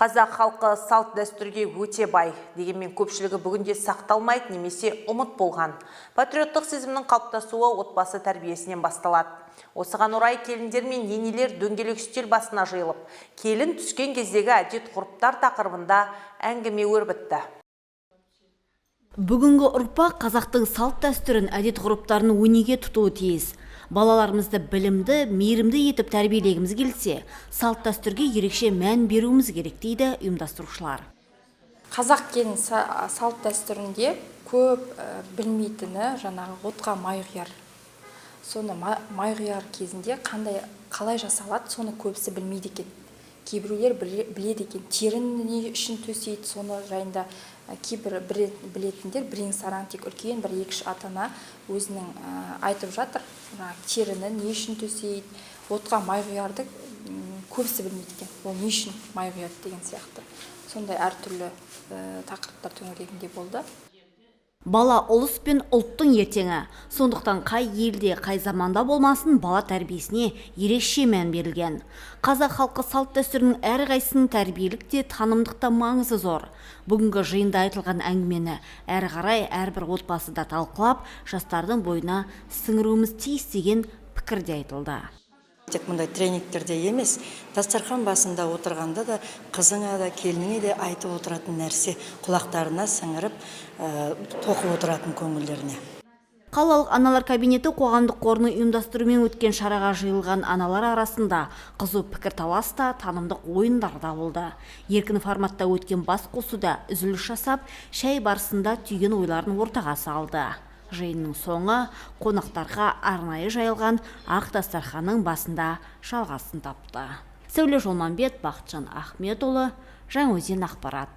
Қазақ халқы салт дәстүрге өте бай, дегенмен көпшілігі бүгінде сақталмайды немесе ұмыт болған. Патриоттық сезімнің қалыптасуы отбасы тәрбиесінен басталады. Осыған орай келіндер мен енелер дөңгелек үстел басына жиылып, келін түскен кездегі әдет-ғұрыптар тақырыбында әңгіме өрбітті. Бүгінгі ұрпақ қазақтың салт дәстүрін, әдет-ғұрыптарын өнеге тұтуы тиіс. Балаларымызды білімді, мейірімді етіп тәрбиелегіміз келсе, салт дәстүрге ерекше мән беруіміз керек дейді ұйымдастырушылар. Қазақ келін салт дәстүрінде көп білмейтіні жаңағы отқа май құяр. Соны май құяр кезінде қалай жасалады, соны көбісі білмейді екен. Кейбіреулер біледі екен, терін не үшін төсейді, соны жайында кейбір білетіндер бірең-сараң, тек үлкен бір екі-үш ата-ана өзінің айтып жатыр. Теріні не үшін төсейді, отқа май құярды көбісі білмейді екен. Ол не үшін май құяды деген сияқты. Сондай әртүрлі тақырыптар төңірегінде болды. Бала ұлыс пен ұлттың ертеңі. Сондықтан қай елде, қай заманда болмасын бала тәрбиесіне ерекше мән берілген. Қазақ халқы салт дәстүрінің әрқайсының тәрбиелік те танымдық та маңызы зор. Бүгінгі жиында айтылған әңгімені әрі қарай әрбір отбасыда талқылап, жастардың бойына сіңіруіміз тиіс деген пікір де айтылды. Тек мұндай тренингтерде емес, дастархан басында отырғанда да қызыңа да келініне де айтып отыратын нәрсе құлақтарына сіңіріп, тоқып отыратын көңілдеріне. Қалалық аналар кабинеті қоғамдық қорының ұйымдастыруымен өткен шараға жиылған аналар арасында қызу пікірталас та, танымдық ойындар да болды. Еркін форматта өткен бас қосуда үзіліс жасап, шәй барысында түйген ойларын ортаға салды. Жиынның соңы қонақтарға арнайы жайылған ақ дастарханның басында жалғасын тапты. Сәуле Жолманбет, Бақытжан Ахметұлы, Жаңаөзен ақпарат.